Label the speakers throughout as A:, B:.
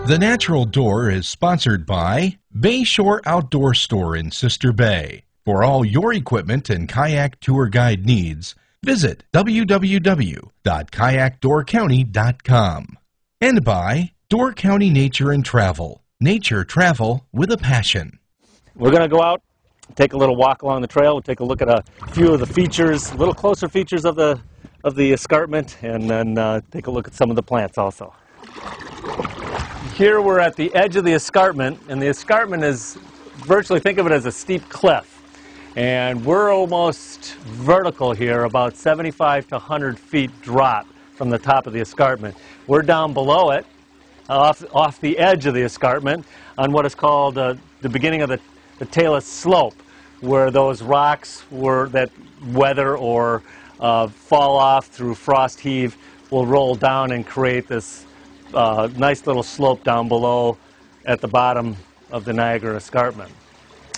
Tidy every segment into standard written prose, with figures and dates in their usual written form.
A: The Natural Door is sponsored by Bayshore Outdoor Store in Sister Bay. For all your equipment and kayak tour guide needs, visit www.kayakdoorcounty.com. And by Door County Nature and Travel. Nature travel with a passion.
B: We're going to go out, take a little walk along the trail. We'll take a look at a few of the features, a little closer features of the escarpment, and then take a look at some of the plants also. Here we're at the edge of the escarpment, and the escarpment is virtually, think of it as a steep cliff. And we're almost vertical here, about 75 to 100 feet drop from the top of the escarpment. We're down below it, off the edge of the escarpment, on what is called the beginning of the talus slope, where those rocks that weather or fall off through frost heave will roll down and create this nice little slope down below at the bottom of the Niagara Escarpment.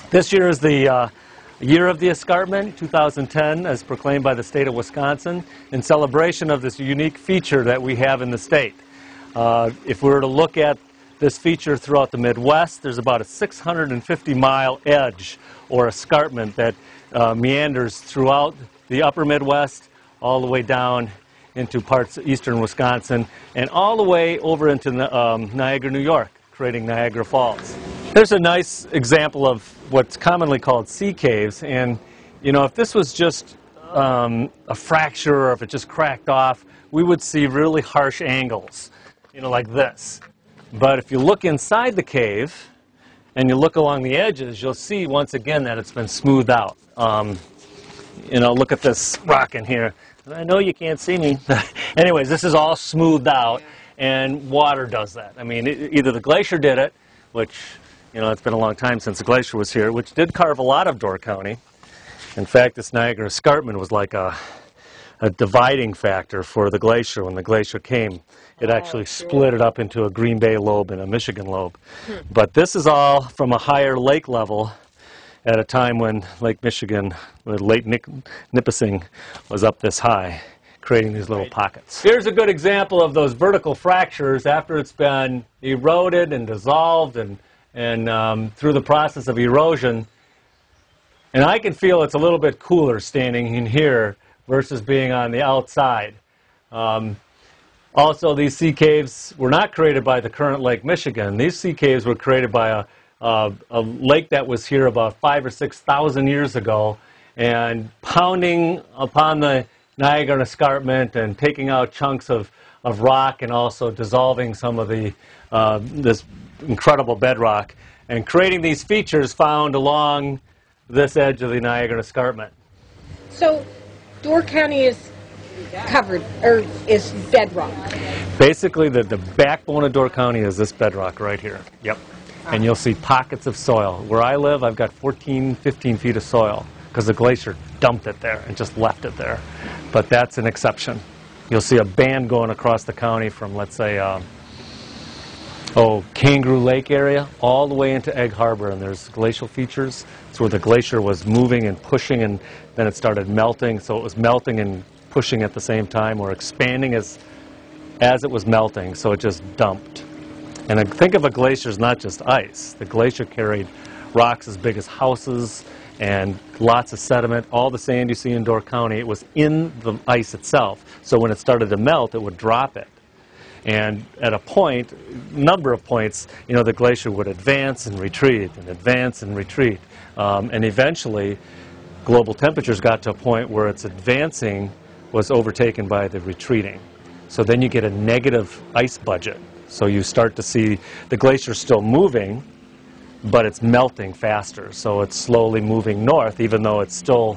B: This year is the Year of the Escarpment, 2010, as proclaimed by the state of Wisconsin, in celebration of this unique feature that we have in the state. If we were to look at this feature throughout the Midwest, there's about a 650-mile edge or escarpment that meanders throughout the upper Midwest, all the way down into parts of eastern Wisconsin, and all the way over into Niagara, New York, creating Niagara Falls. Here's a nice example of what's commonly called sea caves, and you know, if this was just a fracture or if it just cracked off, we would see really harsh angles, you know, like this. But if you look inside the cave and you look along the edges, you'll see once again that it's been smoothed out. You know, look at this rock in here. I know you can't see me. Anyways, this is all smoothed out, and water does that. I mean, either the glacier did it, which, you know, it's been a long time since the glacier was here, which did carve a lot of Door County. In fact, this Niagara Escarpment was like a dividing factor for the glacier. When the glacier came, it actually split it up into a Green Bay lobe and a Michigan lobe. But this is all from a higher lake level at a time when Lake Michigan, Lake Nipissing, was up this high, creating these little pockets. Here's a good example of those vertical fractures after it's been eroded and dissolved and through the process of erosion. And I can feel it's a little bit cooler standing in here versus being on the outside. Also, these sea caves were not created by the current Lake Michigan. These sea caves were created by a lake that was here about 5,000 or 6,000 years ago, and pounding upon the Niagara Escarpment and taking out chunks of rock and also dissolving some of this incredible bedrock and creating these features found along this edge of the Niagara Escarpment.
C: So Door County is covered, or is bedrock?
B: Basically, the backbone of Door County is this bedrock right here. Yep. And you'll see pockets of soil. Where I live, I've got 14, 15 feet of soil because the glacier dumped it there and just left it there. But that's an exception. You'll see a band going across the county from, let's say, Kangaroo Lake area all the way into Egg Harbor, and there's glacial features. It's where the glacier was moving and pushing, and then it started melting. So it was melting and pushing at the same time, or expanding as it was melting, so it just dumped. And think of a glacier as not just ice. The glacier carried rocks as big as houses and lots of sediment. All the sand you see in Door County, it was in the ice itself. So when it started to melt, it would drop it. And at a number of points, you know, the glacier would advance and retreat and advance and retreat. And eventually, global temperatures got to a point where its advancing was overtaken by the retreating. So then you get a negative ice budget. So you start to see the glacier still moving, but it's melting faster. So it's slowly moving north, even though it's still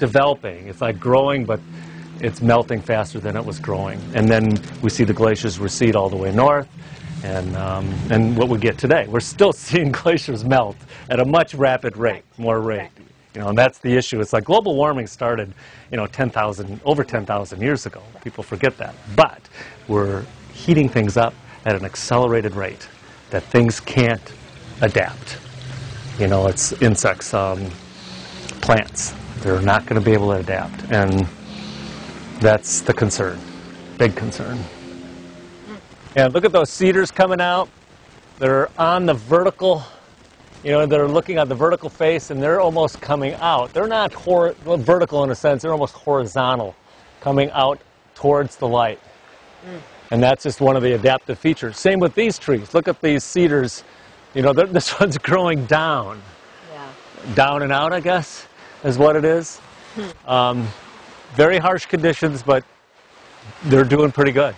B: developing. It's like growing, but it's melting faster than it was growing. And then we see the glaciers recede all the way north, and what we get today. We're still seeing glaciers melt at a much more rate. You know, and that's the issue. It's like global warming started, you know, over 10,000 years ago. People forget that. But we're heating things up at an accelerated rate that things can't adapt. You know, it's insects, plants. They're not going to be able to adapt. And that's the concern, big concern. And look at those cedars coming out. They're on the vertical, you know, they're looking at the vertical face, and they're almost coming out. They're not vertical in a sense, they're almost horizontal, coming out towards the light. And that's just one of the adaptive features. Same with these trees. Look at these cedars. You know, this one's growing down.
C: Yeah.
B: Down and out, I guess, is what it is. Very harsh conditions, but they're doing pretty good.